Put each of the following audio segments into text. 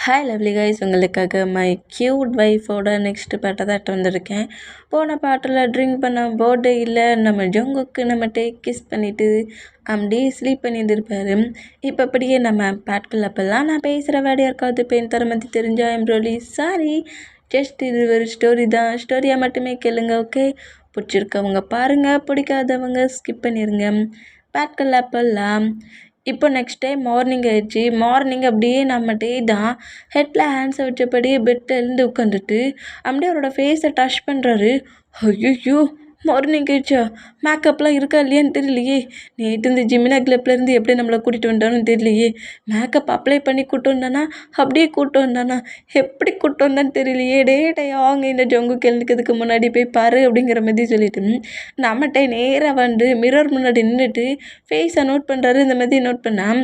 Hi lovely guys, உங்களுக்காக my cute ஒய்ஃபோட next பாட்டை தான் வந்திருக்கேன். போன பாட்டில் ட்ரிங்க் பண்ண போர்டே இல்லை, நம்ம ஜங்குக்கு நம்ம கிஸ் பண்ணிவிட்டு அப்படியே ஸ்லீப் பண்ணியிருந்திருப்பாரு. இப்போ அப்படியே நம்ம பாட்கள் அப்போல்லாம் நான் பேசுகிற வேலையாக இருக்காது பெயின் தர மாதிரி தெரிஞ்சா எம்ப்ரோலி சாரி, ஜஸ்ட் இது ஒரு ஸ்டோரி தான், ஸ்டோரியாக மட்டுமே கேளுங்க. ஓகே, பிடிச்சிருக்கவங்க பாருங்கள், பிடிக்காதவங்க ஸ்கிப் பண்ணிடுங்க. பாட்கள் அப்போல்லாம் இப்போ நெக்ஸ்ட் டே மார்னிங் ஆயிடுச்சு. மார்னிங் அப்படியே நம்ம தான் ஹெட்டில் ஹேண்ட்ஸை வச்சபடியே பெட்டில் எழுந்து உட்காந்துட்டு அப்படியே அவரோட ஃபேஸை டச் பண்ணுறாரு. ஐயோ, மார்னிங் ஆயிடுச்சா? மேக்கப்லாம் இருக்கா இல்லையான்னு தெரியலையே. நேற்று இந்த ஜிமினா கிளப்லேருந்து எப்படி நம்மளை கூட்டிகிட்டு வந்தான்னு தெரியலையே. மேக்கப் அப்ளை பண்ணி கூப்பிட்டு வந்தானா, அப்படியே கூப்பிட்டு வந்தானா, எப்படி கூப்பிட்டு வந்தான்னு தெரியலையே. டே அவங்க இந்த ஜங்கு கிளந்துக்கிறதுக்கு முன்னாடி போய் பாரு அப்படிங்கிற மாதிரி சொல்லிட்டு நம்மகிட்ட நேராக வந்து மிரர் முன்னாடி நின்றுட்டு ஃபேஸை நோட் பண்ணுறாரு. இந்த மாதிரி நோட் பண்ணால்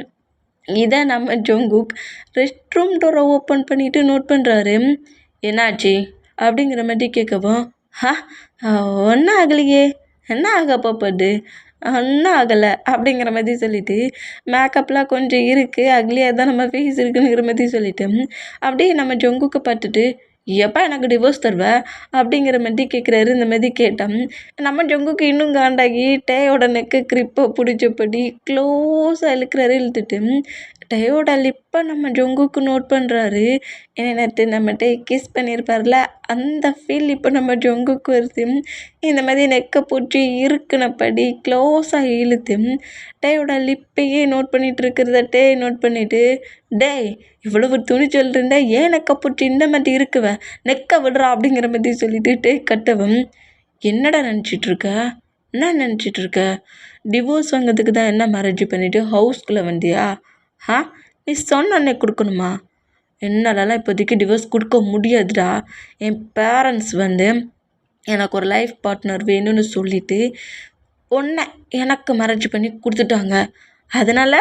இதை நம்ம ஜங்குக் ரெஸ்ட் ரூம் டோரை ஓப்பன் பண்ணிவிட்டு நோட் பண்ணுறாரு. என்னாச்சு அப்படிங்கிற மாதிரி கேட்கவும், ஒன்றும் ஆகலையே, என்ன ஆக போகுது, ஒன்றும் ஆகலை அப்படிங்கிற மாதிரி சொல்லிவிட்டு மேக்கப்லாம் கொஞ்சம் இருக்குது, அக்லியாக தான் நம்ம ஃபேஸ் இருக்குங்கிற மாதிரி சொல்லிவிட்டு அப்படியே நம்ம ஜங்குக்கு பார்த்துட்டு எப்போ எனக்கு டிவோர்ஸ் தருவ அப்படிங்கிற மாதிரி கேட்குறாரு. இந்த மாதிரி கேட்டோம் நம்ம ஜங்குக்கு இன்னும் காண்டாகி டேயோட நெக்கு கிரிப்பை பிடிச்சபடி க்ளோஸாக இழுத்துட்டு டேயோட லிப்பை நம்ம ஜங்குக்கு நோட் பண்ணுறாரு. நேற்று நம்மகிட்ட கிஸ் பண்ணியிருப்பார்ல, அந்த ஃபீல் இப்போ நம்ம ஜங்குக்கு வருது. இந்த மாதிரி நெக்கை பிடிச்சி இருக்குனப்படி க்ளோஸாக இழுத்து டேயோட லிப்பையே நோட் பண்ணிகிட்டு இருக்கிறத நோட் பண்ணிவிட்டு, டேய் இவ்வளவு துணிச்சல் இருந்தா ஏன் நெக்கை பிடிச்சி இந்த மாதிரி இருக்குவ, நெக்கை விடுறா அப்படிங்கிற மாதிரி சொல்லிட்டு கட்டவும், என்னடா நினச்சிட்ருக்க, என்ன நினச்சிட்ருக்க, டிவோர்ஸ் வாங்கிறதுக்கு தான் என்ன மேரேஜ் பண்ணிவிட்டு ஹவுஸ்குள்ளே வந்தியா? நீ சொன்னே கொடுக்கணுமா? என்னாலலாம் இப்போதைக்கு டிவோர்ஸ் கொடுக்க முடியாதுடா. என் பேரண்ட்ஸ் வந்து எனக்கு ஒரு லைஃப் பார்ட்னர் வேணும்னு சொல்லிவிட்டு உன்னை எனக்கு மேரேஜ் பண்ணி கொடுத்துட்டாங்க. அதனால்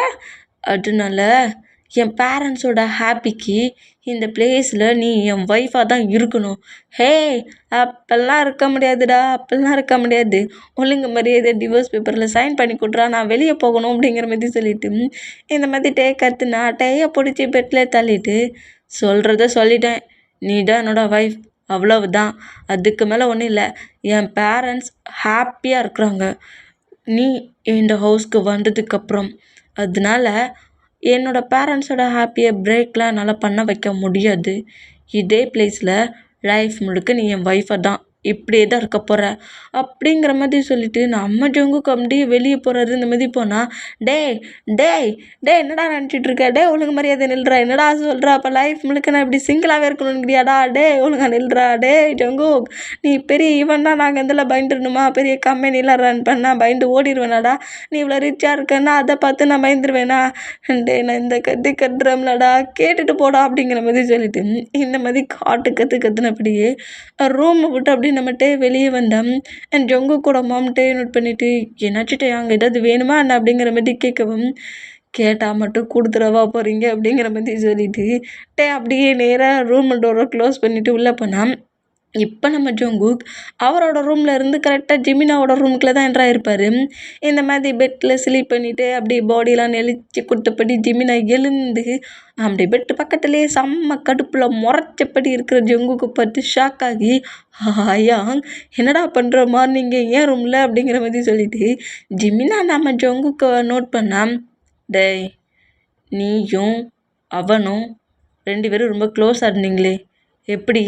என் பேரண்ட்ஸோட ஹாப்பிக்கு இந்த பிளேஸில் நீ என் ஒய்ஃபாக தான் இருக்கணும். ஹே, அப்போல்லாம் இருக்க முடியாதுடா, அப்போல்லாம் இருக்க முடியாது. ஒழுங்கு மரியாதை டிவோர்ஸ் பேப்பரில் சைன் பண்ணி கொடுறா, நான் வெளியே போகணும் அப்படிங்கிற மாதிரி சொல்லிவிட்டு இந்த மாதிரி கற்றுனா டேயை பிடிச்சி பெட்டில் தள்ளிட்டு, சொல்கிறத சொல்லிட்டேன், நீ தான் என்னோடய ஒய்ஃப், அவ்வளவுதான், அதுக்கு மேலே ஒன்றும் இல்லை. என் பேரண்ட்ஸ் ஹாப்பியாக இருக்கிறாங்க நீ இந்த ஹவுஸ்க்கு வந்ததுக்கப்புறம். அதனால என்னோடய பேரண்ட்ஸோட ஹாப்பியை பிரேக்லாம் என்னால் பண்ண வைக்க முடியாது. இதே பிளேஸில் லைஃப் முழுக்க நீ என் ஒய்ஃபை தான், இப்படியே தான் இருக்க போகிற அப்படிங்கிற மாதிரி சொல்லிவிட்டு நம்ம ஜங்குக்கு அப்படியே வெளியே போகிறாரு. இந்த மாதிரி போனால் டேய் என்னடா நினச்சிட்ருக்க, ஒழுங்கு மரியாதை நில்றா, என்னடா சொல்கிற, அப்போ லைஃப் முழுக்க நான் இப்படி சிங்கிளாகவே இருக்கணும்ங்கிறியாடா, ஒழுங்கா நில்றா, ஜங்குக் நீ பெரிய ஈவெண்ட்னா நாங்கள் இதில் பயந்துடணுமா, பெரிய கம்பெனிலாம் ரன் பண்ணால் பயந்து ஓடிடுவேனாடா, நீ இவ்வளோ ரிச்சாக இருக்கேன்னா அதை பார்த்து நான் பயந்துருவேனா, நான் இந்த கற்று கட்டுறோம்லடா, கேட்டுட்டு போடா அப்படிங்கிற மாதிரி சொல்லிட்டு இந்த மாதிரி கற்றுனப்படியே ரூமை விட்டு அப்படியே நம்மகிட்ட வெளியே வந்தேன். அண்ட் ஜங்கு கூட மாம்கிட்டே நோட் பண்ணிவிட்டு என்னாச்சுட்டே அங்கே ஏதாவது வேணுமா என்ன அப்படிங்கிற மாதிரி கேட்கவும், கேட்டால் மட்டும் கொடுத்துடவா போகிறீங்க அப்படிங்கிற மாதிரி சொல்லிவிட்டு அப்படியே நேராக ரூம் டோரை க்ளோஸ் பண்ணிவிட்டு உள்ளே போனால் இப்போ நம்ம ஜங்குக் அவரோட ரூமில் இருந்து கரெக்டாக ஜிமினாவோட ரூமுக்குள்ளே தான் என்ட்ரு ஆகிருப்பார். இந்த மாதிரி பெட்டில் ஸ்லீப் பண்ணிவிட்டு அப்படியே பாடியெலாம் நெளிச்சு கொடுத்தபடி ஜிமினா எழுந்து அப்படி பெட்டு பக்கத்துலேயே செம்ம கடுப்பில் முறைச்சப்படி இருக்கிற ஜங்குக்கு பார்த்து ஷாக் ஆகி, ஹயாங் என்னடா பண்ணுற மார்னிங்கே ஏன் ரூமில் அப்படிங்கிற மாதிரி சொல்லிட்டு ஜிமினா நம்ம ஜங்குக்கு நோட் பண்ணால், டேய் நீயும் அவனும் 2 பேரும் ரொம்ப க்ளோஸாக இருந்தீங்களே, எப்படி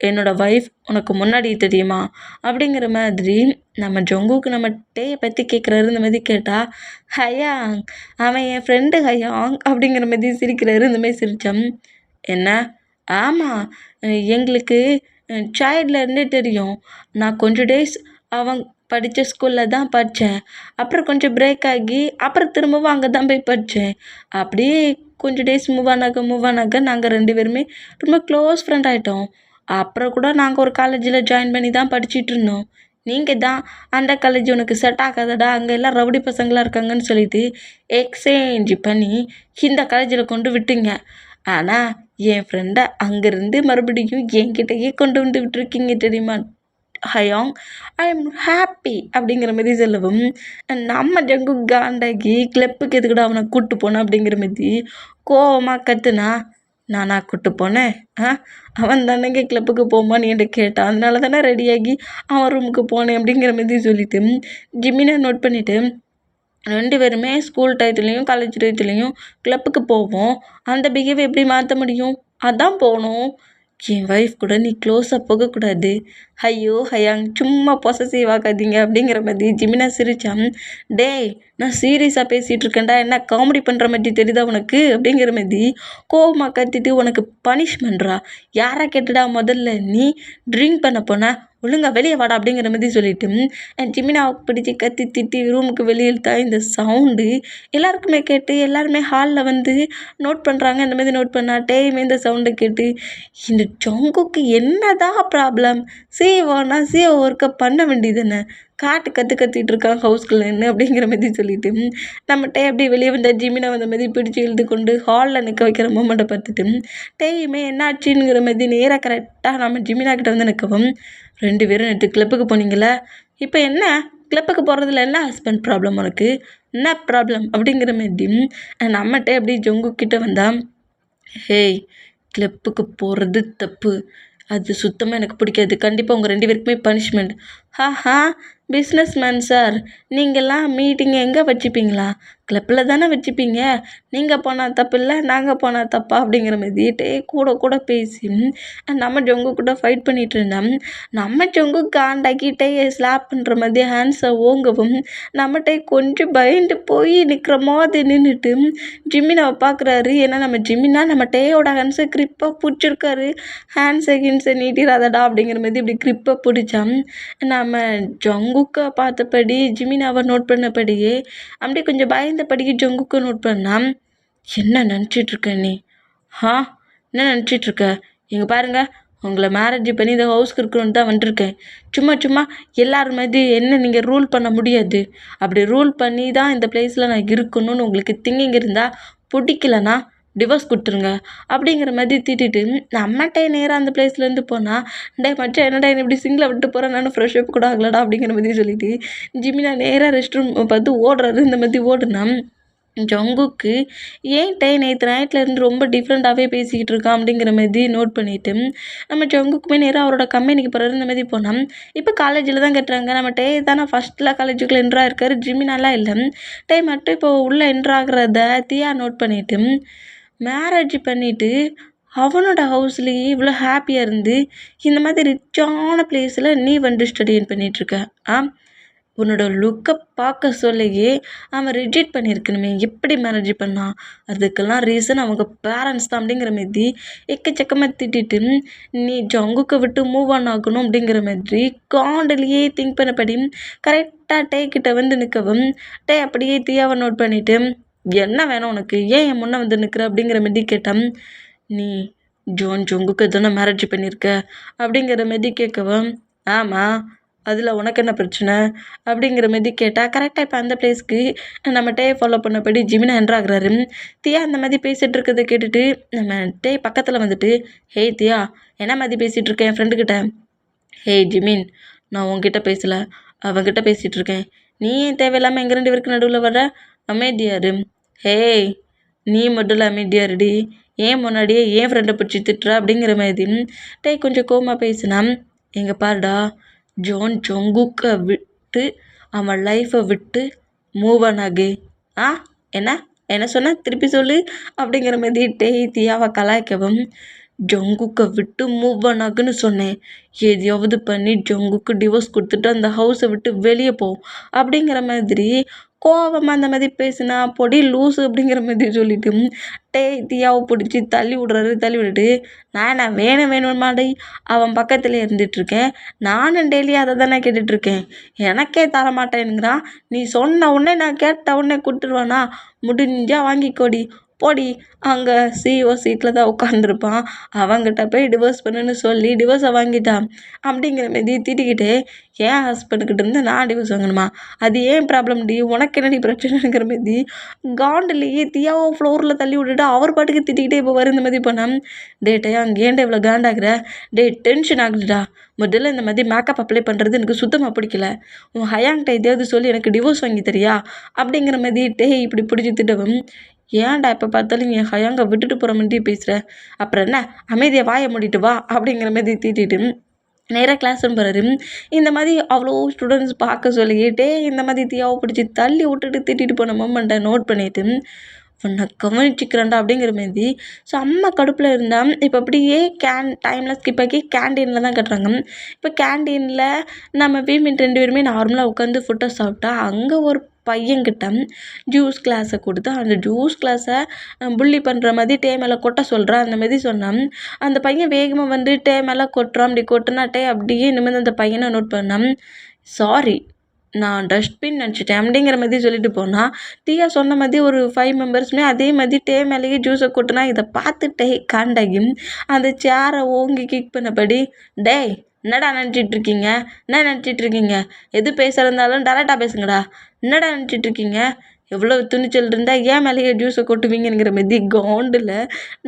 என்னோடய ஒய்ஃப் உனக்கு முன்னாடி தெரியுமா அப்படிங்கிற மாதிரி நம்ம ஜங்குக்கு நம்ம டேயை பற்றி கேட்குறாரு. இந்த மாதிரி கேட்டால், ஹயாங் அவன் என் ஃப்ரெண்டு ஹயாங் அப்படிங்கிற மாதிரி சிரிக்கிறாரு. இந்த மாதிரி சிரித்தோம். என்ன? ஆமாம், எங்களுக்கு சைல்ட்லேருந்தே தெரியும். நான் கொஞ்சம் டேஸ் அவன் படித்த ஸ்கூலில் தான் படித்தேன், அப்புறம் கொஞ்சம் பிரேக் ஆகி அப்புறம் திரும்பவும் அங்கே தான் போய் படித்தேன். அப்படியே கொஞ்சம் டேஸ் மூவ் ஆனாக்க நாங்கள் 2 பேருமே ரொம்ப க்ளோஸ் ஃப்ரெண்ட் ஆகிட்டோம். அப்புறம் கூட நாங்கள் ஒரு காலேஜில் ஜாயின் பண்ணி தான் படிச்சுட்டு இருந்தோம். நீங்கள் தான் அந்த காலேஜ் உனக்கு செட் ஆகாதடா, அங்கே எல்லாம் ரவுடி பசங்களாக இருக்காங்கன்னு சொல்லிட்டு எக்ஸ்சேஞ்ச் பண்ணி இந்த காலேஜில் கொண்டு விட்டீங்க. ஆனால் என் ஃப்ரெண்டை அங்கேருந்து மறுபடியும் என்கிட்டயே கொண்டு வந்து விட்டுருக்கீங்க தெரியுமா ஹயாங், ஐ எம் ஹாப்பி அப்படிங்கிற மாதிரி சொல்லவும், நம்ம ஜங்கு காண்டாகி கிளப்புக்கு எதுக்கூட அவனை கூப்பிட்டு போனோம் அப்படிங்கிற மாதிரி கோவமாக கத்துனா, நானா கூட்டு போனேன்? அவன் தானேங்க கிளப்புக்கு போமான்னு என்கிட்ட கேட்டான், அதனால தானே ரெடியாகி அவன் ரூமுக்கு போனேன் அப்படிங்கிற மாதிரி சொல்லிட்டு ஜிமினை நோட் பண்ணிவிட்டு 2 பேருமே ஸ்கூல் டயத்துலேயும் காலேஜ் டயத்துலேயும் கிளப்புக்கு போவோம். அந்த பிஹேவியர் எப்படி மாற்ற முடியும்? அதான் போகணும். என் ஒய்ஃப் கூட நீ க்ளோஸாக போகக்கூடாது. ஐயோ ஹயாங், சும்மா பொசசிவ் ஆகாதீங்க அப்படிங்கிற மாதிரி ஜிமினா சிரிச்சான். டேய், நான் சீரியஸாக பேசிகிட்டு இருக்கேன்டா, என்ன காமெடி பண்ணுற மாதிரி தெரியுதா உனக்கு அப்படிங்கிற மாதிரி கோவமாக கத்திட்டு உனக்கு பனிஷ்மெண்ட்ரா. யாரை கேட்டுடா முதல்ல நீ ட்ரிங்க் பண்ண போன? ஒழுங்கா வெளியே வாடா அப்படிங்கிற மாதிரி சொல்லிட்டு ஜிமினாவை பிடிச்சி கத்தி திட்டி ரூமுக்கு வெளியே இழுத்தா இந்த சவுண்டு எல்லாருக்குமே கேட்டு எல்லாருமே ஹாலில் வந்து நோட் பண்ணுறாங்க. இந்த மாதிரி நோட் பண்ணா டேயுமே இந்த சவுண்டை கேட்டு இந்த ஜங்குக்கு என்னதான் ப்ராப்ளம்? சிஓனா சிஓ ஒர்க்கை பண்ண வேண்டியதுன்னு கத்திட்டு இருக்கான் ஹவுஸ்குள்ளே என்ன அப்படிங்கிற மாதிரி சொல்லிட்டு நம்ம டே அப்படி வெளியே வந்த ஜிமினை வந்த மாதிரி பிடிச்சி இழுத்து கொண்டு ஹாலில் நிற்க வைக்கிற மூமெண்ட்டை பார்த்துட்டு டேயுமே என்ன ஆச்சுங்கிற மாதிரி நேராக கரெக்டாக நம்ம ஜிமினா கிட்ட வந்து நிற்கவும், 2 பேரும் நேற்று கிளப்புக்கு போனீங்களா? இப்போ என்ன கிளப்புக்கு போகிறதுல என்ன ஹஸ்பண்ட் ப்ராப்ளம் உனக்கு? என்ன ப்ராப்ளம் அப்படிங்கிற மாதிரி நம்மகிட்ட அப்படி ஜொங்கு கிட்ட வந்தான். ஹேய், கிளப்புக்கு போகிறது தப்பு, அது சுத்தமாக எனக்கு பிடிக்காது. கண்டிப்பாக உங்கள் 2 பேருக்குமே பனிஷ்மெண்ட். பிஸ்னஸ் மேன் சார், நீங்கள்லாம் மீட்டிங் எங்கே வச்சுப்பீங்களா? கிளப்பில் தானே வச்சுப்பீங்க. நீங்கள் போனால் தப்பு இல்லை, நாங்கள் போனால் தப்பா அப்படிங்கிற மாதிரி கூட பேசி நம்ம ஜொங்கு கூட ஃபைட் பண்ணிகிட்டு இருந்தோம். நம்ம ஜொங்கு காண்டாக்கிட்டே ஸ்லாப் பண்ணுற மாதிரி ஹேண்ட்ஸை ஓங்கவும் நம்மகிட்ட கொஞ்சம் பயந்து போய் நிற்கிற மாதிரி நின்றுட்டு ஜிமினாவை பார்க்குறாரு. ஏன்னா நம்ம ஜிமினா நம்ம டேயோட ஹேண்ட்ஸை கிரிப்பாக பிடிச்சிருக்காரு. ஹேண்ட்ஸை நீட்டிடாதடா அப்படிங்கிற மாதிரி இப்படி கிரிப்பாக பிடிச்சான். நம்ம ஜங்குக்கை பார்த்தபடி ஜிமினாவை நோட் பண்ணபடியே அப்படியே கொஞ்சம் பயந்தபடிக்கு ஜங்குக்கை நோட் பண்ணான். என்ன நினச்சிட்ருக்க நீ? என்ன நினச்சிட்ருக்க? இங்கே பாருங்கள், உங்களை மேரேஜ் பண்ணி இந்த ஹவுஸ்க்கு இருக்கணும்னு தான் வந்துருக்கேன். சும்மா எல்லோரும் மாதிரி என்ன நீங்கள் ரூல் பண்ண முடியாது. அப்படி ரூல் பண்ணி தான் இந்த பிளேஸில் நான் இருக்கணும்னு உங்களுக்கு திங்கிங் இருந்தால் பிடிக்கலனா டிவோர்ஸ் கொடுத்துருங்க அப்படிங்கிற மாதிரி திட்டிட்டு நம்மகிட்ட நேராக அந்த பிளேஸ்லேருந்து போனால், டே மச்சான் என்னடா என்ன இப்படி சிங்கில் விட்டு போகிறேன், நானும் ஃப்ரெஷ் அப் கூட ஆகலடா அப்படிங்கிற மாதிரி சொல்லிட்டு ஜிமினா நேராக ரெஸ்ட் ரூம் பார்த்து ஓடுறாரு. இந்த மாதிரி ஓடுனா ஜங்குக்கு ஏன் நேற்று நைட்லேருந்து ரொம்ப டிஃப்ரெண்ட்டாகவே பேசிக்கிட்டு இருக்கான் அப்படிங்கிற மாதிரி நோட் பண்ணிவிட்டு நம்ம ஜங்குக்குமே நேராக அவரோட கம்பெனிக்கு போகிறாரு. இந்த மாதிரி போனால் இப்போ காலேஜில் தான் கட்டுறாங்க. நம்ம தானே ஃபஸ்ட்டில் காலேஜுக்குள்ளே என்ட்ரு ஆகிருக்காரு, ஜிமினாலாம் இல்லை. மட்டும் இப்போ உள்ளே என்ட்ரு ஆகிறத தியா நோட் பண்ணிவிட்டு மேரேஜ் பண்ணிவிட்டு அவனோட ஹவுஸ்லேயே இவ்வளோ ஹாப்பியாக இருந்து இந்த மாதிரி ரிச்சான பிளேஸில் நீ வந்து ஸ்டடின் பண்ணிகிட்ருக்க. உன்னோட லுக்கை பார்க்க சொல்லையே அவன் ரிஜெக்ட் பண்ணியிருக்கணுமே, எப்படி மேரேஜ் பண்ணான்? அதுக்கெல்லாம் ரீசன் அவங்க பேரண்ட்ஸ் தான் அப்படிங்கிற மாதிரி எக்கச்சக்கமாக திட்டிட்டு நீ ஜங்குக்கை விட்டு மூவ் ஆன் ஆகணும் அப்படிங்கிற மாதிரி காண்டலையே திங்க் பண்ணபடி கரெக்டாக கிட்ட வந்து நிற்கவும் அப்படியே தீயாவை நோட் பண்ணிவிட்டு என்ன வேணும் உனக்கு, ஏன் என் முன்னே வந்து நிற்கிற அப்படிங்கிற மாதிரி கேட்டான். நீ ஜங்குக்கு தானே மேரேஜ் பண்ணியிருக்க அப்படிங்கிற மாதிரி கேட்கவும், ஆமாம், அதில் உனக்கு என்ன பிரச்சனை அப்படிங்கிற மாதிரி கேட்டால் கரெக்டாக இப்போ அந்த பிளேஸ்க்கு நம்ம ஃபாலோ பண்ணபடி ஜிமினா என்ட்ராகிறாரு. தியா அந்த மாதிரி பேசிகிட்டு இருக்கிறத கேட்டுட்டு நம்ம பக்கத்தில் வந்துட்டு, ஹேய் தியா, என்ன மாதிரி பேசிகிட்டு இருக்கேன் என் ஃப்ரெண்டுக்கிட்ட? ஹேய் ஜிமின், நான் உங்ககிட்ட பேசலை, அவங்ககிட்ட பேசிகிட்டு இருக்கேன். நீ ஏன் தேவையில்லாமல் எங்கள் 2 பேருக்கு நடுவில் வர? அமைதியாரு. ஹேய், நீ மட்டும் அமைதியாருடி, ஏன் முன்னாடியே ஏன் ஃப்ரெண்டை பிடிச்சி திட்டுற அப்படிங்கிற மாதிரி கொஞ்சம் கோமா பேசினா. எங்கே பாருடா, ஜங்குக்கை விட்டு அவன் லைஃப்பை விட்டு மூவ் ஆன் ஆகு. என்ன சொன்ன, திருப்பி சொல்லு அப்படிங்கிற மாதிரி தியாவை கலாய்க்கவும், ஜங்குக்கை விட்டு மூவ் ஆன் ஆகுன்னு சொன்னேன். எதையாவது பண்ணி ஜங்குக்கு டிவோர்ஸ் கொடுத்துட்டு அந்த ஹவுஸை விட்டு வெளியே போ அப்படிங்கிற மாதிரி கோவமாக அந்த மாதிரி பேசினா பொடி லூஸு அப்படிங்கிற மாதிரி சொல்லிட்டு தியாவை பிடிச்சி தள்ளி விட்டுட்டு நான் வேணுமாடி அவன் பக்கத்தில் இருந்துகிட்ருக்கேன். நானும் டெய்லி அதை தானே கேட்டுட்ருக்கேன், எனக்கே தரமாட்டேனுங்கிறான். நீ சொன்ன உடனே நான் கேட்ட உடனே கொடுத்துருவானா? முடிஞ்சால் வாங்கிக்கோடி, போடி. அங்கே சிஓ சீட்டில் தான் உட்காந்துருப்பான், அவங்ககிட்ட போய் டிவோர்ஸ் பண்ணுன்னு சொல்லி டிவோர்ஸை வாங்கிட்டான் அப்படிங்கிற மாதிரி திட்டிக்கிட்டே, என் ஹஸ்பண்டுக்கிட்ட இருந்து நான் டிவோர்ஸ் வாங்கணுமா? அது ஏன் ப்ராப்ளம் டி, உனக்கு என்னடி பிரச்சனைங்கிற மாதிரி காண்டிலேயே தியாவோ ஃப்ளோரில் தள்ளி விட்டுட்டு அவர் பாட்டுக்கு திட்டிக்கிட்டே போவார். இந்த மாதிரி போனால் அங்கே ஏன்டா இவ்வளோ காண்டாகிற? டென்ஷன் ஆகுதுடா. முதல்ல இந்த மாதிரி மேக்கப் அப்ளை பண்ணுறது எனக்கு சுத்தமாக பிடிக்கல. உன் ஹயாங்கிட்ட எதையாவது சொல்லி எனக்கு டிவோர்ஸ் வாங்கி தரியா அப்படிங்கிற மாதிரி இப்படி பிடிச்சி திட்டவும், ஏன்டா இப்போ பார்த்தாலும் என் ஹயாங்க விட்டுட்டு போகிற மாதிரி பேசுகிற, அப்புறம் என்ன அமைதியை வாயை மூடிட்டு வா அப்படிங்கிற மாதிரி திட்டிட்டு நேராக கிளாஸ் ரூம் போகிறாரு. இந்த மாதிரி அவ்வளோ ஸ்டூடெண்ட்ஸ் பார்க்க சொல்லிக்கிட்டே இந்த மாதிரி தீயாவை பிடிச்சி தள்ளி விட்டுட்டு திட்டிட்டு போன மொமெண்ட்டை நோட் பண்ணிட்டு உன்னை கவனிச்சிக்கிறேன்டா அப்படிங்கிற மாதிரி செம்ம கடுப்பில் இருந்தால் இப்போ அப்படியே டைமில் ஸ்கிப் ஆகி கேண்டீனில் தான் கட்டுறாங்க. இப்போ கேண்டீனில் நம்ம வீமின் 2 பேருமே நார்மலாக உட்காந்து ஃபுட்டை சாப்பிட்டா அங்கே ஒரு பையன்கிட்ட ஜூஸ் கிளாஸை கொடுத்து அந்த ஜூஸ் கிளாஸை புள்ளி பண்ணுற மாதிரி டே மேலே கொட்ட சொல்கிறான். அந்த மாதிரி சொன்னான். அந்த பையன் வேகமாக வந்து டே மேலே கொட்டுறான். அப்படி கொட்டினா டே அப்படியே நிமிர்ந்து அந்த பையனை நோட் பண்ணான். சாரி, நான் டஸ்ட்பின் நினச்சிட்டேன் அப்படிங்கிற மாதிரி சொல்லிட்டு போனால் தீயா சொன்ன மாதிரி ஒரு 5 மெம்பர்ஸுமே அதே மாதிரி டே மேலேயே ஜூஸை கொட்டினா இதை பார்த்துட்டே காண்டாகி அந்த சேரை ஓங்கி கிக் பண்ணபடி டேய் என்னடா நினச்சிட்ருக்கீங்க, என்ன நினச்சிட்ருக்கீங்க, எது பேசுகிறதாலும் டேரெக்டாக பேசுங்கடா, என்னடா நினச்சிட்ருக்கீங்க, எவ்வளோ துணிச்சல் இருந்தால் ஏன் மேலேயே ஜூஸை கொட்டுவீங்கிற மாதிரி கவுண்டில்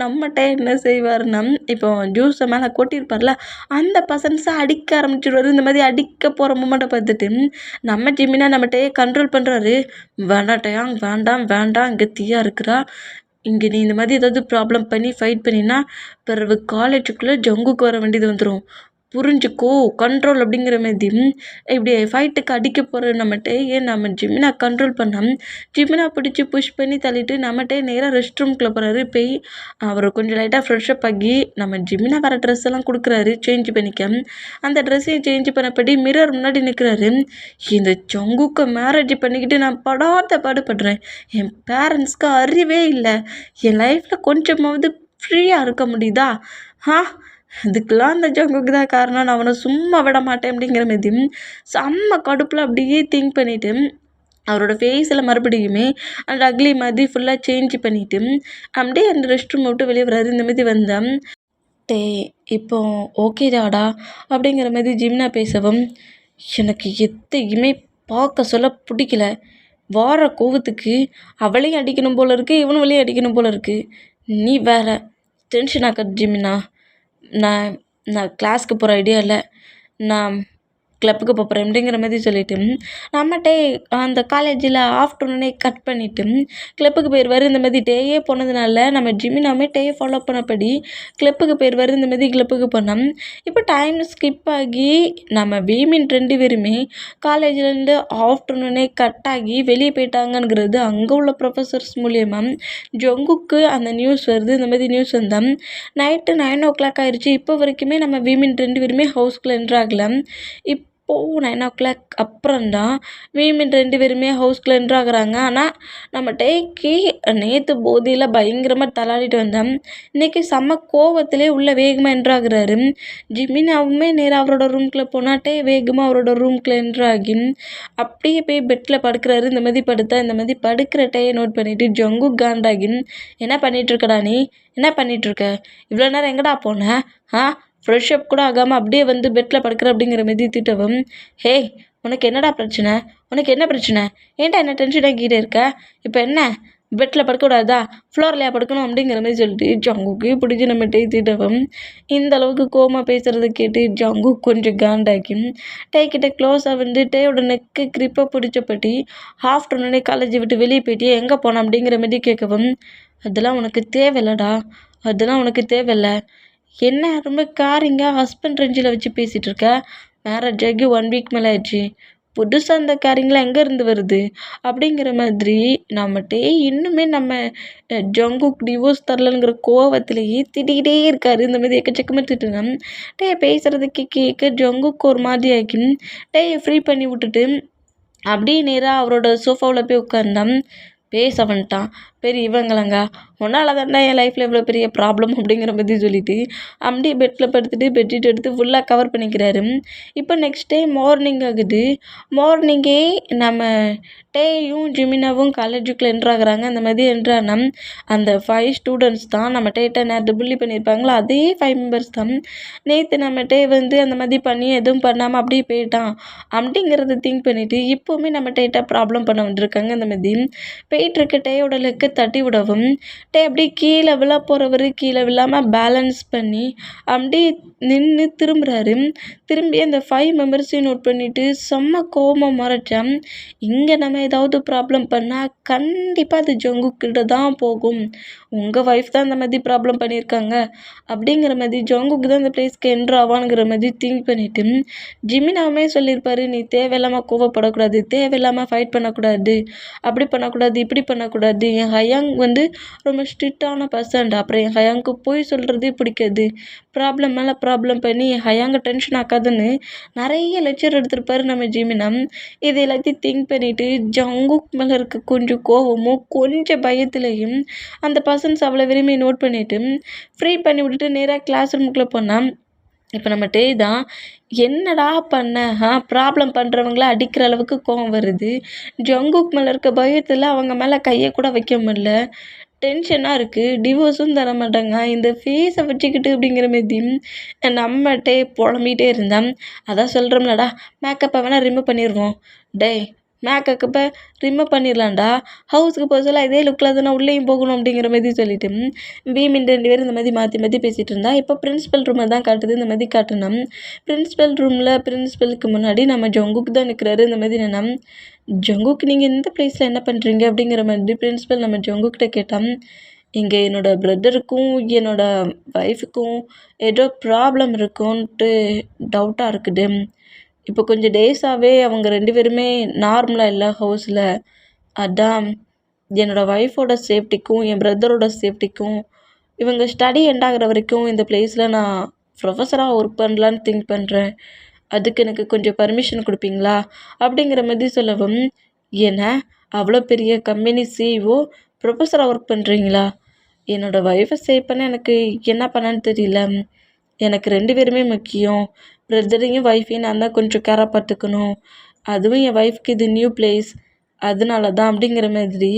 நம்மகிட்ட என்ன செய்வார்னா இப்போ ஜூஸை மேலே கொட்டியிருப்பார்ல அந்த பர்சன்ஸை அடிக்க ஆரம்பிச்சிடுவார். இந்த மாதிரி அடிக்க போகிற மூமெண்ட்டை பார்த்துட்டு நம்ம ஜிமினா நம்மகிட்டே கண்ட்ரோல் பண்ணுறாரு. வேண்டாட்டையா, வேண்டாம் வேண்டாம், இங்கே தீயா இருக்கிறா, இங்கே நீ இந்த மாதிரி ஏதாவது ப்ராப்ளம் பண்ணி ஃபைட் பண்ணினா பிறகு காலேஜுக்குள்ளே ஜங்குக்கு வர வேண்டியது வந்துடும், புரிஞ்சுக்கோ, கண்ட்ரோல் அப்படிங்கிற மாதிரி இப்படி ஃபைட்டுக்கு அடிக்க போகிற நம்மகிட்ட ஏன் நம்ம ஜிமினா கண்ட்ரோல் பண்ணால் ஜிமினா பிடிச்சி புஷ் பண்ணி தள்ளிட்டு நம்மகிட்டே நேராக ரெஸ்ட் ரூம்குள்ளே போகிறாரு. போய் அவர் கொஞ்சம் லைட்டாக ஃப்ரெஷ்அப் ஆகி நம்ம ஜிமினா வர ட்ரெஸ் எல்லாம் கொடுக்குறாரு சேஞ்ச் பண்ணிக்க. அந்த ட்ரெஸ்ஸையும் சேஞ்ச் பண்ணப்படி மிரர் முன்னாடி நிற்கிறாரு. இந்த ஜங்குக்கு மேரேஜ் பண்ணிக்கிட்டு நான் படாத பாடுபடுறேன், என் பேரண்ட்ஸ்க்கு அறிவே இல்லை, என் லைஃப்பில் கொஞ்சமாவது ஃப்ரீயாக இருக்க முடியுதா, அதுக்கெல்லாம் அந்த ஜங்குக்கு தான் காரணம், நான் அவனை சும்மா விட மாட்டேன் அப்படிங்கிற மாதிரி செம்ம கடுப்பில் அப்படியே திங்க் பண்ணிவிட்டு அவரோட ஃபேஸில் மறுபடியுமே அந்த அக்லி மாதிரி ஃபுல்லாக சேஞ்ச் பண்ணிவிட்டு அப்படியே அந்த ரெஸ்ட் ரூம் விட்டு வெளியே வராது. இந்த மாதிரி வந்தேன். டே இப்போ ஓகேடாடா அப்படிங்கிற மாதிரி ஜிம்னா பேசவும் எனக்கு எத்தையுமே பார்க்க சொல்ல பிடிக்கல, வார கோவத்துக்கு அவளையும் அடிக்கணும் போல இருக்குது, இவனும் அடிக்கணும் போல இருக்குது, நீ வேற டென்ஷன் ஆக்காது ஜிமினா, நான் நான் கிளாஸ்க்கு போகிற ஐடியா இல்லை, நான் கிளப்புக்கு போகிறேன் அப்படிங்கிற மாதிரி சொல்லிவிட்டு நம்மகிட்டே அந்த காலேஜில் ஆஃப்டர்நூனே கட் பண்ணிவிட்டு கிளப்புக்கு போயிடுவார். இந்த மாதிரி டேயே போனதுனால நம்ம ஜிமினாமே டேயை ஃபாலோ பண்ணப்படி கிளப்புக்கு போயிடுவார். இந்த மாதிரி கிளப்புக்கு போனோம். இப்போ டைம் ஸ்கிப் ஆகி நம்ம வீமின் 2 பேருமே காலேஜ்லேருந்து ஆஃப்டர்நூனே கட் ஆகி வெளியே போயிட்டாங்கங்கிறது அங்கே உள்ள ப்ரொஃபஸர்ஸ் மூலியமாக ஜங்குக்கு அந்த நியூஸ் வருது. இந்த மாதிரி நியூஸ் வந்தால் நைட்டு 9 o'clock ஆயிடுச்சு. இப்போ வரைக்குமே நம்ம வீமின் 2 பேருமே ஹவுஸ்குள்ளே என்ட்ரு ஆகலாம். இப்போது 9 o'clock அப்புறம்தான் வீமின் 2 பேருமே ஹவுஸ்குள்ளே என்ட்ரு ஆகுறாங்க. ஆனால் நம்ம டேக்கு நேற்று போதையில் பயங்கரமாக தள்ளாடிட்டு வந்தேன், இன்றைக்கி செம்ம கோவத்திலே உள்ள வேகமாக என்ட்ரு ஆகுறாரு. ஜிமினாவுமே நேராக அவரோட ரூம்குள்ளே போனால் டே வேகமாக அவரோட ரூம்குள்ளே என்ட்ரு ஆகி அப்படியே போய் பெட்டில் படுக்கிறாரு. இந்த மாதிரி படுத்தா இந்த மாதிரி படுக்கிற டேயை நோட் பண்ணிவிட்டு ஜங்கு காண்டாகி என்ன பண்ணிகிட்ருக்கடா நீ, என்ன பண்ணிகிட்ருக்க, இவ்வளோ நேரம் எங்கடா போன, ஃப்ரெஷ்அப் கூட ஆகாமல் அப்படியே வந்து பெட்டில் படுக்கிற அப்படிங்கிற மாதிரி திட்டவும், ஹே உனக்கு என்னடா பிரச்சனை, உனக்கு என்ன பிரச்சனை, ஏன்டா என்ன டென்ஷன் ஆகிட்டே இருக்க, இப்போ என்ன பெட்டில் படுக்கக்கூடாதா, ஃப்ளோர்லையா படுக்கணும் அப்படிங்கிற மாதிரி சொல்லிட்டு ஜங்குக்கு பிடிச்சி நம்ம டே திட்டவும் இந்த அளவுக்கு கோமா பேசுகிறத கேட்டு ஜங்கு கொஞ்சம் காண்டாக்கி டேக்கிட்ட க்ளோஸாக வந்து டேயோட நெக்கு கிரிப்பாக பிடிச்சப்பட்டி ஆஃப்டர்நூனே காலேஜை விட்டு வெளியே போயிட்டு எங்கே போனோம் அப்படிங்கிற மாதிரி கேட்கவும், அதெல்லாம் உனக்கு தேவையில்லடா, அதெல்லாம் உனக்கு தேவையில்லை, என்ன ரொம்ப கேரிங்காக ஹஸ்பண்ட் ரேஞ்சில் வச்சு பேசிகிட்டு இருக்க, மேரேஜ் ஆகி 1 week மேலே ஆயிடுச்சு, புதுசாக அந்த கேரிங்லாம் எங்கேருந்து வருது அப்படிங்கிற மாதிரி நம்மகிட்டே இன்னுமே நம்ம ஜங்குக்கு டிவோர்ஸ் தரலங்கிற கோவத்திலேயே திட்டிக்கிட்டே இருக்காரு. இந்த மாதிரி எக்கச்சக்கமாக திட்டுனா டே பேசுகிறதுக்கு கேட்க ஜங்குக்கு ஒரு மாதிரி ஆக்கி டேயை ஃப்ரீ பண்ணி விட்டுட்டு அப்படியே நேராக அவரோட சோஃபாவில் போய் உட்கார்ந்தான். பேச வந்துட்டான் பெரிய இவங்களங்க, உன்னால் தாண்டா என் லைஃப்பில் இவ்வளோ பெரிய ப்ராப்ளம் அப்படிங்கிற மாதிரி சொல்லிவிட்டு அப்படியே பெட்டில் படுத்துட்டு பெட்ஷீட் எடுத்து ஃபுல்லாக கவர் பண்ணிக்கிறாரு. இப்போ நெக்ஸ்ட் டே மார்னிங் ஆகுது. மார்னிங்கே நம்ம டேயும் ஜிமினாவும் காலேஜுக்குள்ளே என்ட்ராகிறாங்க. அந்த மாதிரி என்ட்ரானா அந்த 5 ஸ்டூடெண்ட்ஸ் தான் நம்ம டேட்டை நேற்று புள்ளி பண்ணியிருப்பாங்களோ அதே 5 மெம்பர்ஸ் தான் நேற்று நம்ம டே வந்து அந்த மாதிரி பண்ணி எதுவும் பண்ணாமல் அப்படியே போயிட்டான் அப்படிங்கிறத திங்க் பண்ணிவிட்டு இப்போவுமே நம்ம டேட்டை ப்ராப்ளம் பண்ண வந்திருக்காங்க. அந்த மாதிரி போயிட்டுருக்க டேயோட லெக்கை தட்டி விடவும் அப்படியே கீழே விழ போகிறவர் கீழே விழாமல் பேலன்ஸ் பண்ணி அப்படியே நின்று திரும்புகிறாரு. திரும்பி அந்த 5 மெம்பர்ஸையும் நோட் பண்ணிவிட்டு செம்ம கோபமாக மறைச்சான். இங்கே நம்ம ஏதாவது ப்ராப்ளம் பண்ணால் கண்டிப்பாக அது ஜங்குக்கிட்ட தான் போகும். உங்கள் ஒய்ஃப் தான் இந்த மாதிரி ப்ராப்ளம் பண்ணியிருக்காங்க அப்படிங்கிற மாதிரி ஜங்குக்கு தான் இந்த பிளேஸ்க்கு என்ட்ரு ஆவானுங்கிற மாதிரி திங்க் பண்ணிவிட்டு ஜிமினாவுமே சொல்லியிருப்பாரு, நீ தேவையில்லாமல் கோவப்படக்கூடாது, தேவையில்லாமல் ஃபைட் பண்ணக்கூடாது, அப்படி பண்ணக்கூடாது, இப்படி பண்ணக்கூடாது. என் ஹயாங் ரொம்ப ஸ்ட்ரிக்டான பர்சன்ட். அப்புறம் என் ஹயாங்க்கு போய் சொல்கிறதே பிடிக்காது. ப்ராப்ளம் மேலே ப்ராப்ளம் பண்ணி என் ஹயாங்க டென்ஷன் ஆக்காதுன்னு நிறைய லெக்சர் எடுத்திருப்பாரு நம்ம ஜிமினா. இது எல்லாத்தையும் திங்க் பண்ணிவிட்டு ஜங்குக் மேலே இருக்க கொஞ்சம் கோவமும் கொஞ்சம் பயத்துலையும் அந்த பர்சன்ஸ் அவ்வளோ விரும்பி நோட் பண்ணிவிட்டு ஃப்ரீ பண்ணி விட்டுட்டு நேராக கிளாஸ் ரூமுக்குள்ளே போனான். இப்போ நம்ம தான் என்னடா பண்ண ப்ராப்ளம் பண்ணுறவங்கள அடிக்கிற அளவுக்கு கோவம் வருது. ஜங்குக் மேலே இருக்க பயத்தில் அவங்க மேலே கையை கூட வைக்க முடியல. டென்ஷனாக இருக்குது. டிவோர்ஸும் தர மாட்டாங்க. இந்த ஃபேஸை வச்சுக்கிட்டு அப்படிங்கிற மாரி நம்மகிட்டே புலம்பிகிட்டே இருந்தான். அதான் சொல்கிறோம்லடா, மேக்கப்பை வேணால் ரிமூவ் பண்ணிடுவோம். டேய் மேக்கப்பை ரிமூவ் பண்ணிடலாம்டா. ஹவுஸுக்கு போக சொல்ல இதே லுக்கில் தானே உள்ளேயும் போகணும் அப்படிங்கிற மாதிரி சொல்லிட்டு பீமின் 2 பேரும் இந்த மாதிரி மாற்றி மாற்றி பேசிகிட்டு இருந்தா. இப்போ பிரின்ஸிபல் ரூமை தான் காட்டுது. இந்த மாதிரி காட்டணும். பிரின்ஸிபல் ரூமில் பிரின்ஸிபலுக்கு முன்னாடி நம்ம ஜங்குக்கு தான் நிற்கிறாரு. இந்த மாதிரி என்னன்னா, ஜங்குக்கு நீங்கள் இந்த பிளேஸில் என்ன பண்ணுறீங்க அப்படிங்கிற மாதிரி பிரின்ஸிபல் நம்ம ஜங்குக்கிட்ட கேட்டான். இங்கே என்னோடய பிரதருக்கும் என்னோடய ஒய்ஃபுக்கும் ஏதோ ப்ராப்ளம் இருக்குன்ட்டு டவுட்டாக இருக்குது. இப்போ கொஞ்சம் டேஸாகவே அவங்க 2 பேருமே நார்மலாக இல்லை ஹவுஸில். அதான் என்னோடய ஒய்ஃபோட சேஃப்டிக்கும் என் பிரதரோட சேஃப்டிக்கும் இவங்க ஸ்டடி எண்ட் ஆகிற வரைக்கும் இந்த பிளேஸில் நான் ப்ரொஃபஸராக ஒர்க் பண்ணலான்னு திங்க் பண்ணுறேன். அதுக்கு எனக்கு கொஞ்சம் பர்மிஷன் கொடுப்பீங்களா அப்படிங்கிற மாதிரி சொல்லவும், ஏன்னா அவ்வளோ பெரிய கம்பெனி சிஇஓ ப்ரொஃபஸராக ஒர்க் பண்ணுறீங்களா? என்னோடய ஒய்ஃபை சேவ் பண்ண எனக்கு என்ன பண்ணான்னு தெரியல. எனக்கு 2 பேருமே முக்கியம். பிரதரையும் ஒய்ஃபையும் நான் தான் கொஞ்சம் கேராக பார்த்துக்கணும். அதுவும் என் ஒய்ஃப்க்கு இது நியூ பிளேஸ், அதனால தான் அப்படிங்கிற மாதிரி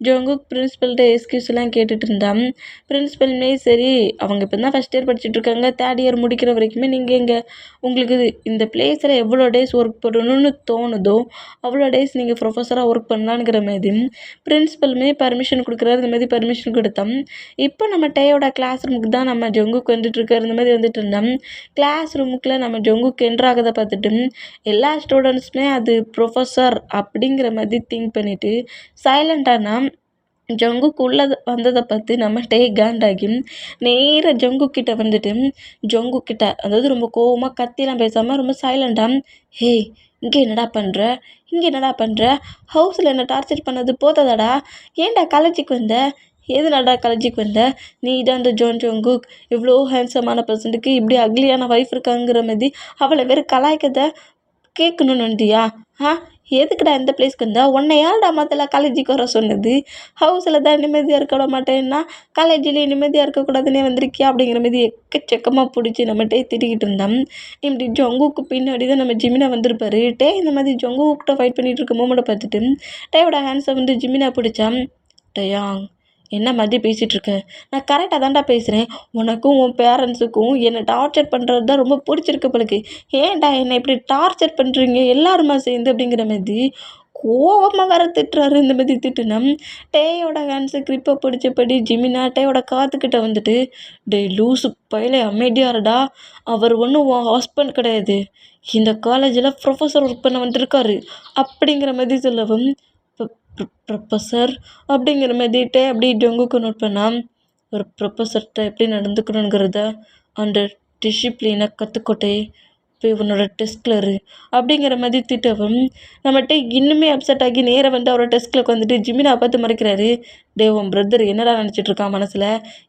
ஜங்குக் பிரின்ஸிபல்கிட்ட எக்ஸ்கியூஸ்லாம் கேட்டுட்டு இருந்தான். பிரின்ஸிபலுமே சரி, அவங்க இப்போ தான் ஃபஸ்ட் இயர் படிச்சுட்ருக்காங்க, 3rd இயர் முடிக்கிற வரைக்குமே நீங்கள் உங்களுக்கு இந்த பிளேஸில் எவ்வளோ டேஸ் ஒர்க் பண்ணணும்னு தோணுதோ அவ்வளோ டேஸ் நீங்கள் ப்ரொஃபஸராக ஒர்க் பண்ணலாங்கிற மாதிரி பிரின்ஸிபலுமே பர்மிஷன் கொடுக்குறாரு. இந்த மாதிரி பர்மிஷன் கொடுத்தோம். இப்போ நம்ம டேயோட கிளாஸ் ரூமுக்கு தான் நம்ம ஜங்குக் வந்துட்டுருக்காரு. இந்த மாதிரி வந்துட்டு இருந்தோம். கிளாஸ் ரூமுக்குள்ளே நம்ம ஜங்குக் என்ட்ராகதை பார்த்துட்டு எல்லா ஸ்டூடெண்ட்ஸுமே அது ப்ரொஃபஸர் அப்படிங்கிற மாதிரி திங்க் பண்ணிவிட்டு சைலண்டானா ஜங்குக்கு உள்ளது வந்ததை பார்த்து நம்ம காண்டாகி நேராக ஜங்குக்கிட்ட வந்துட்டு ஜங்குக்கிட்ட அதாவது ரொம்ப கோவமாக கத்திலாம் பேசாமல் ரொம்ப சைலண்டாக, ஹே இங்கே என்னடா பண்ணுற ஹவுஸில் என்ன டார்ச்சர் பண்ணது போதாதாடா? ஏன்டா காலேஜுக்கு வந்த? எதுனாடா காலேஜுக்கு வந்த? நீ தான் அந்த ஜங்குக் இவ்வளோ ஹேண்ட்ஸமான பர்சனுக்கு இப்படி அக்லியான ஒய்ஃப் இருக்காங்கிற மாதிரி அவளை வேறு கலாய்க்கதை கேட்கணுன்னு வந்தியா? எதுக்குடா இந்த பிளேஸ்க்கு வந்தா? உன்னை யாருடா முதல்ல காலேஜுக்கு வர சொன்னது? ஹவுஸில் தான் நிம்மதியாக இருக்க விட மாட்டேன்னா காலேஜ்லேயே நிம்மதியாக இருக்கக்கூடாதுன்னே வந்திருக்கியா? அப்படிங்கிற மாதிரி எக்கச்சக்கமாக பிடிச்சி நம்மகிட்டே திட்டிக்கிட்டு இருந்தான். இப்படி ஜங்குக்கு பின்னாடி தான் நம்ம ஜிமினா வந்திருப்பாரு. இந்த மாதிரி ஜங்குக்கிட்ட ஃபைட் பண்ணிகிட்டு இருக்க மூமெண்ட்டை பார்த்துட்டு டேயோட ஹேண்ட்ஸை ஜிமினா பிடிச்சான். டயாங் என்ன மாதிரி பேசிகிட்ருக்க? நான் கரெக்டாக தான்டா பேசுகிறேன். உனக்கும் உன் பேரண்ட்ஸுக்கும் என்னை டார்ச்சர் பண்ணுறது தான் ரொம்ப பிடிச்சிருக்கு பழக்கு. ஏன்டா என்னை இப்படி டார்ச்சர் பண்ணுறீங்க எல்லாருமா சேர்ந்து அப்படிங்கிற மாதிரி கோவமாக வேற திட்டுறாரு. இந்த மாதிரி திட்டுனா டேயோட ஹேண்ட்ஸு கிரிப்பை பிடிச்சபடி ஜிமினா டேயோட காத்துக்கிட்ட வந்துட்டு, டே லூசு பயில அமைதியாருடா, அவர் ஒன்றும் உன் ஹஸ்பண்ட் கிடையாது, இந்த காலேஜில் ப்ரொஃபஸர் ஒர்க் பண்ண வந்திருக்காரு அப்படிங்கிற மாதிரி சொல்லவும், ப்ரொஃபஸர் அப்படிங்கிற மாதிரிட்டே அப்படி ஜங்குக்கு நோட் பண்ணால், ஒரு ப்ரொஃபஸர்கிட்ட எப்படி நடந்துக்கணுங்கிறத அந்த டிசிப்ளினை கற்றுக்கொட்டே போய் உன்னோட டெஸ்கில் இரு அப்படிங்கிற மாதிரி திட்டவும் நம்மகிட்ட இன்னுமே அப்செட் ஆகி நேராக அவரோட டெஸ்கில் உட்காந்துட்டு ஜிமினா பார்த்து மறைக்கிறாரு. டே உன் பிரதர் என்னடா நினச்சிட்டு இருக்கான் மனசில்?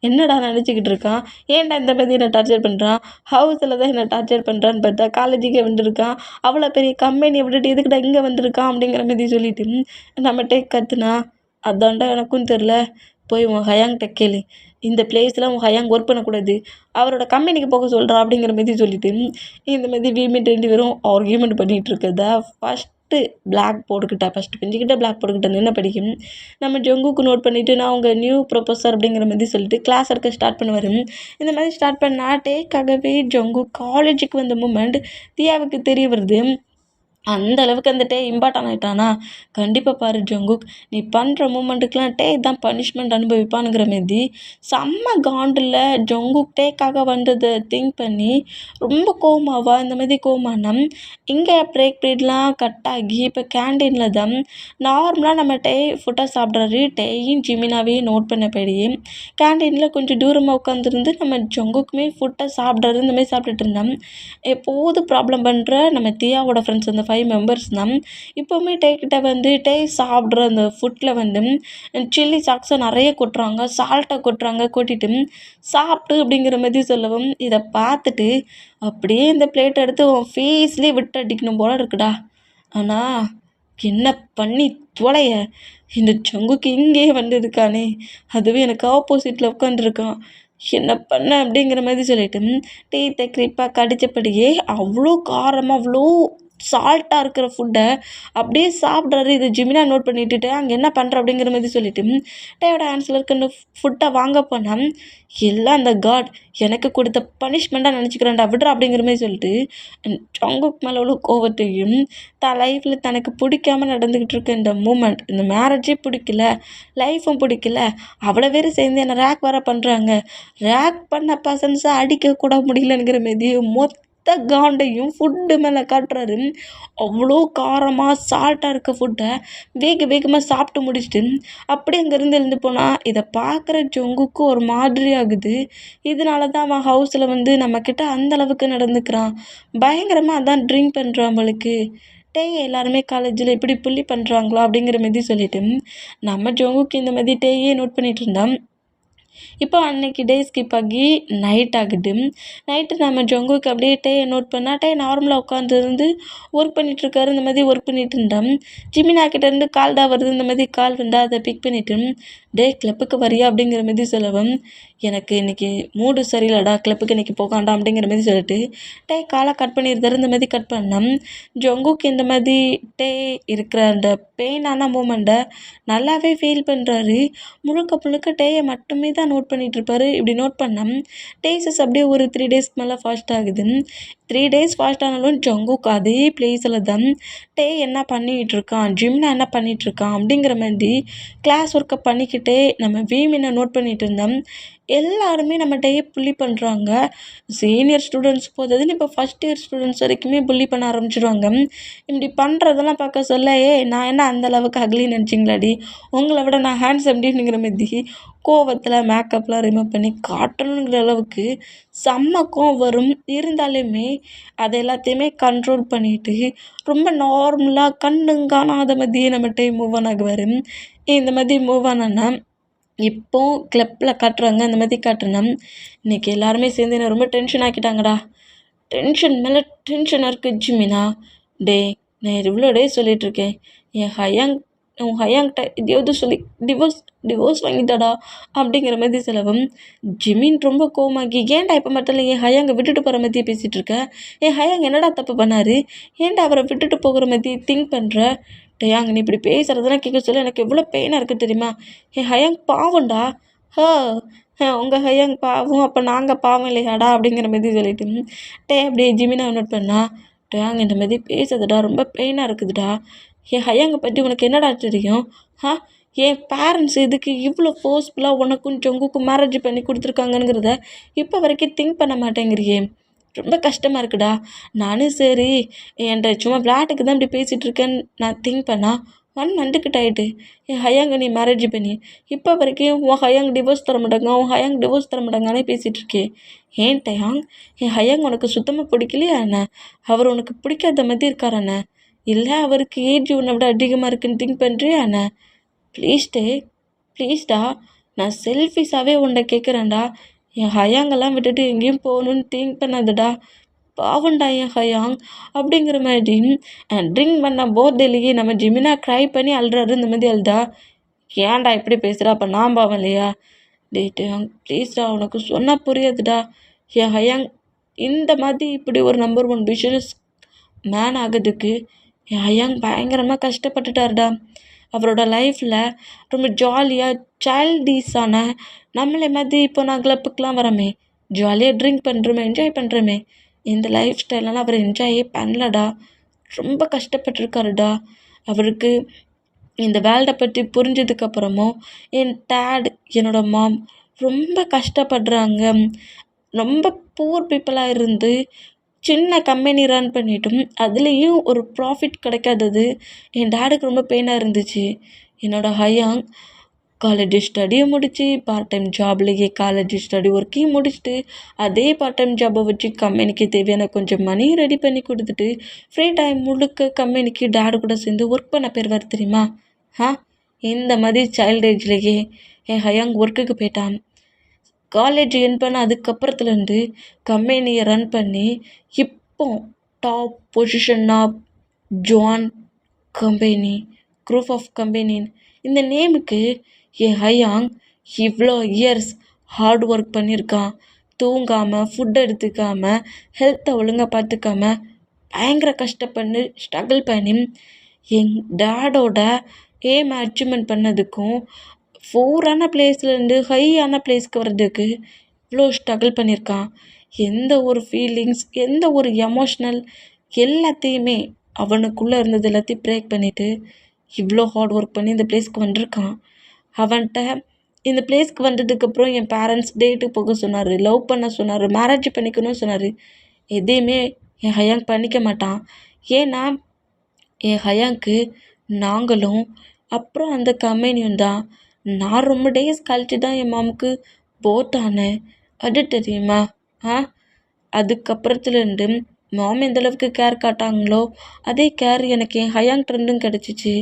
என்னடா நினச்சிக்கிட்டு இருக்கான்? ஏன்டா இந்த மாதிரி என்னை டார்ச்சர் பண்ணுறான்? ஹவுஸில் தான் என்னை டார்ச்சர் பண்ணுறான்னு பார்த்தா காலேஜுக்கே வந்துருக்கான். அவ்வளோ பெரிய கம்பெனியை விட்டுட்டு எதுக்கிட்ட இங்கே வந்திருக்கான் அப்படிங்கிற மாதிரி சொல்லிட்டு நம்மகிட்ட கத்துனா, அதான்டா எனக்கும் தெரில, போய் உன் ஹயாங்கிட்ட கேளு, இந்த பிளேஸில் உன் ஹயாங் ஒர்க் பண்ணக்கூடாது, அவரோட கம்பெனிக்கு போக சொல்கிறா அப்படிங்கிற மாதிரி சொல்லிவிட்டு இந்த மாதிரி வீமெண்ட் 2 பேரும் ஆர்கியூமெண்ட் பண்ணிகிட்டு இருக்கிறத ஃபஸ்ட்டு பிளாக் போர்டுக்கிட்ட ஃபஸ்ட்டு பெஞ்சுக்கிட்ட பிளாக் போர்டுக்கிட்ட நின்று படிக்கும் நம்ம ஜங்குக்கு நோட் பண்ணிவிட்டு நான் அவங்க நியூ ப்ரொஃபஸர் அப்படிங்கிற மாதிரி சொல்லிட்டு கிளாஸ் எடுக்க ஸ்டார்ட் பண்ணுவார். இந்த மாதிரி ஸ்டார்ட் பண்ணால் டேக்காகவே ஜங்கு காலேஜுக்கு வந்த மூமெண்ட் தியாவுக்கு தெரிய வருது. அந்த அளவுக்கு அந்த டே இம்பார்ட்டன் ஆயிட்டானா கண்டிப்பாக பாரு ஜங்குக், நீ பண்ணுற மூமெண்ட்டுக்கெலாம் டே தான் பனிஷ்மெண்ட் அனுபவிப்பானுங்கிற மாரி செம்ம காண்டில் ஜங்குக் டேக்காக வந்ததை திங்க் பண்ணி ரொம்ப கோமாவா இந்த மாதிரி கோமானம். இங்கே பிரேக் பீரியட்லாம் கட் ஆகி இப்போ கேண்டீனில் தான் நார்மலாக நம்ம டே ஃபுட்டாக சாப்பிட்றாரு. டேயும் ஜிமினாவையும் நோட் பண்ணபடி கேண்டீனில் கொஞ்சம் தூரமாக உட்காந்துருந்து நம்ம ஜங்குக்குமே ஃபுட்டை சாப்பிட்றாரு. இந்த மாதிரி சாப்பிட்டுட்டு இருந்தோம். எப்போதும் ப்ராப்ளம் பண்ணுற நம்ம தியாவோட ஃப்ரெண்ட்ஸ் அந்த 5 மெம்பர்ஸ் தான் இப்போவுமே டேக்கிட்ட வந்து டே சாப்பிட்ற அந்த ஃபுட்டில் வந்து சில்லி சாக்ஸை நிறைய கொட்டுறாங்க, சால்ட்டை கொட்டுறாங்க. கொட்டிட்டு சாப்பிட்டு அப்படிங்கிற மாதிரி சொல்லவும் இதை பார்த்துட்டு அப்படியே இந்த பிளேட் எடுத்து உன் ஃபேஸ்லேயே விட்டு அடிக்கணும் போல இருக்குடா. ஆனால் என்ன பண்ணி தொலைய, இந்த ஜங்குக்கு இங்கேயே வந்து இருக்கானே, அதுவே எனக்கு ஆப்போசிட்டில் உட்காந்துருக்கான், என்ன பண்ண அப்படிங்கிற மாதிரி சொல்லிட்டு டீத்தை கிரிப்பாக கடித்தபடியே அவ்வளோ காரமாக அவ்வளோ சால்ட்டாக இருக்கிற ஃபுட்டை அப்படியே சாப்பிட்றாரு. இது ஜிமினா நோட் பண்ணிட்டுட்டு அங்கே என்ன பண்ணுற அப்படிங்கிற மாதிரி சொல்லிட்டு டேயோட ஆன்சரில் இருக்க ஃபுட்டை வாங்க போனால் எல்லாம் அந்த காட் எனக்கு கொடுத்த பனிஷ்மெண்ட்டாக நினச்சிக்கிறேன்டா விட்றா அப்படிங்கிற மாதிரி சொல்லிட்டு ஜங்குக் மேலே உள்ள கோவத்தையும் லைஃப்பில் தனக்கு பிடிக்காம நடந்துக்கிட்டு இருக்க இந்த மூமெண்ட், இந்த மேரேஜே பிடிக்கல, லைஃப்பும் பிடிக்கல, அவ்வளோ பேர் சேர்ந்து என்னை ரேக் வர பண்ணுறாங்க, ரேக் பண்ண பர்சன்ஸை அடிக்க கூட முடியலங்கிற மாரி மொத்த காண்டையும் ஃபுட்டு மேலே காட்டுறாரு. அவ்வளோ காரமாக சால்ட்டாக இருக்க ஃபுட்டை வேகமாக சாப்பிட்டு முடிச்சுட்டு அப்படியே அங்கேருந்து எழுந்து போனால் இதை பார்க்குற ஜங்குக்கு ஒரு மாதிரி ஆகுது. இதனால தான் அவன் ஹவுஸில் வந்து நம்மக்கிட்ட அந்தளவுக்கு நடந்துக்கிறான், பயங்கரமாக அதான் ட்ரிங்க் பண்ணுறான் அவளுக்கு. டே எல்லாருமே காலேஜில் இப்படி புள்ளி பண்ணுறாங்களா அப்படிங்கிற மாதிரி சொல்லிட்டு நம்ம ஜங்குக்கு இந்த மாதிரி டேயே நோட் பண்ணிகிட்டு இருந்தான். இப்போ அன்னைக்கு டே ஸ்கிப் ஆகி நைட் ஆகுது. நைட்டு நம்ம ஜங்குக்கு அப்படியே டேயை நோட் பண்ணால் டே நார்மலாக உட்காந்துருந்து ஒர்க் பண்ணிகிட்ருக்காரு. இந்த மாதிரி ஒர்க் பண்ணிகிட்டு இருந்தோம். ஜிமினா கிட்டேருந்து கால் தான் வருது. இந்த மாதிரி கால் வந்தால் அதை பிக் பண்ணிவிட்டு டே கிளப்புக்கு வரியா அப்படிங்கிற மாதிரி சொல்லவும் எனக்கு இன்றைக்கி மூடு சரியில்லடா, கிளப்புக்கு இன்றைக்கி போகாண்டாம் அப்படிங்கிற மாதிரி சொல்லிட்டு டே காலை கட் பண்ணியிருந்தாரு. இந்த மாதிரி கட் பண்ணோம். ஜங்குக்கு இந்த மாதிரி டே இருக்கிற அந்த பெயினான மூமெண்ட்டை நல்லாவே ஃபீல் பண்ணுறாரு. முழுக்க டேயை மட்டுமே தான் நோட் பண்ணிகிட்ருப்பாரு. இப்படி நோட் பண்ணோம் டேஸஸ் அப்படியே ஒரு 3 டேஸ்க்கு மேலே ஃபாஸ்ட் ஆகுது. 3 டேஸ் ஃபாஸ்ட் ஆனாலும் ஜங்குக்கு அதே பிளேஸில் தான் டே என்ன பண்ணிகிட்டு இருக்கான், ஜிம்னா என்ன பண்ணிகிட்ருக்கான் அப்படிங்கிற மாதிரி கிளாஸ் ஒர்க்கை பண்ணிக்கிட்டே நம்ம வீமினை நோட் பண்ணிகிட்டு இருந்தோம். எல்லாருமே நம்ம டேயை புள்ளி பண்ணுறாங்க. சீனியர் ஸ்டூடெண்ட்ஸ் போதுன்னு இப்போ ஃபஸ்ட் இயர் ஸ்டூடெண்ட்ஸ் வரைக்குமே புள்ளி பண்ண ஆரம்பிச்சிடுவாங்க. இப்படி பண்ணுறதெல்லாம் பார்க்க சொல்ல நான் என்ன அந்த அளவுக்கு அக்லி நினச்சிங்களாடி, உங்களை விட நான் ஹேண்ட்ஸம்டிங்கிற மாதிரி கோவத்தில் மேக்கப்லாம் ரிமூவ் பண்ணி காட்டணுங்கிற அளவுக்கு செம்ம கோவம் வரும். இருந்தாலுமே அதை எல்லாத்தையுமே கண்ட்ரோல் பண்ணிட்டு ரொம்ப நார்மலாக கண்ணுங்காணாத மாதிரியே நம்ம டைம் மூவ் ஆன் ஆகுவார். இந்த மாதிரி மூவ் ஆனா இப்போ கிளப்பில் காட்டுறாங்க. அந்த மாதிரி காட்டுறேன்னா இன்றைக்கி எல்லாருமே சேர்ந்து என்ன ரொம்ப டென்ஷன் ஆக்கிட்டாங்கடா. டென்ஷன் மேலே டென்ஷனாக இருக்குது ஜிமினா. டே நான் இவ்வளோ டே சொல்லிகிட்ருக்கேன், உன் ஹயாங்கிட்ட இதையாவது சொல்லி டிவோர்ஸ் வாங்கிட்டாடா அப்படிங்கிற மாதிரி செலவும் ஜிமின் ரொம்ப கோவமாகி ஏன்டா இப்போ மட்டும் இல்லை என் ஹயாங்கை விட்டுட்டு போகிற மாதிரியே பேசிகிட்டு இருக்க, என் ஹயாங் என்னடா தப்பு பண்ணார், ஏன்டா அவரை விட்டுட்டு போகிற மாதிரி திங்க் பண்ணுற, டேயாங் நீ இப்படி பேசுகிறதெல்லாம் கேட்க சொல்ல எனக்கு எவ்வளோ பெயினாக இருக்குது தெரியுமா, என் ஹயாங் பாவம்டா. ஹ உங்கள் ஹயாங் பாவம், அப்போ நாங்கள் பாவம் இல்லையாடா அப்படிங்கிற மாதிரி சொல்லிட்டு டே அப்படியே ஜிமினா நோட் பண்ணா, டேயாங் இந்த மாதிரி பேசுறதுடா ரொம்ப பெயினாக இருக்குதுடா, என் ஹயாங்கை பற்றி உனக்கு என்னடா தெரியும், என் பேரண்ட்ஸ் இதுக்கு இவ்வளோ ஃபோர்ஸ்ஃபுல்லாக உனக்கும் ஜங்குக்கும் மேரேஜ் பண்ணி கொடுத்துருக்காங்கங்கிறத இப்போ வரைக்கும் திங்க் பண்ண மாட்டேங்கிறியே, ரொம்ப கஷ்டமாக இருக்குடா. நானும் சரி என்கிட்ட சும்மா விளையாட்டுக்கு தான் இப்படி பேசிகிட்டு இருக்கேன்னு நான் திங்க் பண்ணால் 1 மந்த்துக்கிட்ட ஆகிட்டு என் ஹயாங்க நீ மேரேஜ் பண்ணி இப்போ வரைக்கும் உன் ஹயாங் டிவோர்ஸ் தர மாட்டாங்க, உன் ஹயாங் டிவோர்ஸ் தர மாட்டாங்கன்னே பேசிகிட்டு இருக்கேன். ஏன் டயாங் என் ஹயாங் உனக்கு சுத்தமாக பிடிக்கலையா என்ன, அவர் உனக்கு பிடிக்காத மாதிரி இருக்காரண்ணே, இல்லை அவருக்கு ஏஜ் உன்னை விட அதிகமாக இருக்குன்னு திங்க் பண்ணுறியா என்ன, ப்ளீஸ்டா நான் செல்ஃபிஷாகவே உன்னை கேட்குறேன்டா, என் ஹயாங்கெல்லாம் விட்டுட்டு எங்கேயும் போகணுன்னு திங்க் பண்ணாதடா, பாவண்டா என் ஹயாங் அப்படிங்கிற மாதிரி ட்ரிங்க் பண்ண போர்டேலேயே நம்ம ஜிமினா க்ரை பண்ணி அழுறாரு. இந்த மாதிரி அழுதா ஏன்டா இப்படி பேசுகிறா, அப்போ நான் பாவம் இல்லையா, டேயாங் ப்ளீஸ்டா உனக்கு சொன்னால் புரியாதுடா, என் ஹயாங் இந்த மாதிரி இப்படி ஒரு நம்பர் 1 பிஸ்னஸ் மேன் ஆகிறதுக்கு என் ஹயாங் பயங்கரமாக கஷ்டப்பட்டுட்டாருடா. அவரோட லைஃப்பில் ரொம்ப ஜாலியாக சைல்டிஷான நம்மளே மாதிரி இப்போ நான் கிளப்புக்கெலாம் வரோமே, ஜாலியாக ட்ரிங்க் பண்ணுறோமே, என்ஜாய் பண்ணுறோமே, இந்த லைஃப் ஸ்டைலெல்லாம் அவர் என்ஜாயே பண்ணலடா. ரொம்ப கஷ்டப்பட்டுருக்காருடா. அவருக்கு இந்த வேர்ல்டை பற்றி புரிஞ்சதுக்கப்புறமும் என் டாட், என்னோட மாம் ரொம்ப கஷ்டப்படுறாங்க. ரொம்ப புவர் பீப்புளாக இருந்து சின்ன கம்பெனி ரன் பண்ணிட்டும் அதுலேயும் ஒரு ப்ராஃபிட் கிடைக்காதது என் டாடுக்கு ரொம்ப பெயினாக இருந்துச்சு. என்னோட ஹயாங் காலேஜ் ஸ்டடியை முடித்து பார்ட் டைம் ஜாப்லேயே காலேஜ் ஸ்டடி ஒர்க்கையும் முடிச்சுட்டு அதே பார்ட் டைம் ஜாபை வச்சு கம்பெனிக்கு தேவையான கொஞ்சம் மணி ரெடி பண்ணி கொடுத்துட்டு ஃப்ரீ டைம் முழுக்க கம்பெனிக்கு டாடு கூட சேர்ந்து ஒர்க் பண்ண போயிடுவார் தெரியுமா. இந்த மாதிரி சைல்டு ஏஜ்லேயே என் ஹயாங் ஒர்க்குக்கு போயிட்டான். காலேஜ் என் பண்ண அதுக்கப்புறத்துலேருந்து கம்பெனியை ரன் பண்ணி இப்போ top position of John company group of கம்பெனின்னு இந்த நேமுக்கு என் ஹயாங் இவ்வளோ இயர்ஸ் ஹார்ட் ஒர்க் பண்ணியிருக்கான். தூங்காமல் ஃபுட் எடுத்துக்காமல் ஹெல்த்தை ஒழுங்காக பார்த்துக்காம பயங்கர கஷ்டப்பட்டு ஸ்ட்ரகிள் பண்ணி என் டேடோட ஏம் அச்சீவ்மெண்ட் பண்ணதுக்கும் 4ஆன பிளேஸ்லேருந்து ஹையான பிளேஸ்க்கு வர்றதுக்கு இவ்வளோ ஸ்ட்ரகிள் பண்ணியிருக்கான். எந்த ஒரு ஃபீலிங்ஸ், எந்த ஒரு எமோஷ்னல் எல்லாத்தையுமே அவனுக்குள்ளே இருந்தது எல்லாத்தையும் பிரேக் பண்ணிவிட்டு இவ்வளோ ஹார்ட் ஒர்க் பண்ணி இந்த பிளேஸ்க்கு வந்திருக்கான். அவன்கிட்ட இந்த பிளேஸ்க்கு வந்ததுக்கப்புறம் என் பேரண்ட்ஸ் டேட்டுக்கு போக சொன்னார், லவ் பண்ண சொன்னார், மேரேஜ் பண்ணிக்கணும்னு சொன்னார். எதையுமே என் ஹயாங் பண்ணிக்க மாட்டான். ஏன்னா என் ஹயாங்க்கு நாங்களும் அப்புறம் அந்த கம்பெனியும் தான். நான் ரொம்ப டேஸ் கழிச்சு தான் என் மாமுக்கு போத் ஆனேன். அது தெரியுமா? அதுக்கப்புறத்துலேருந்து மாம் எந்த அளவுக்கு கேர் காட்டாங்களோ அதே கேர் எனக்கு என் ஹயாங் ட்ரெண்டும் கிடச்சிச்சு.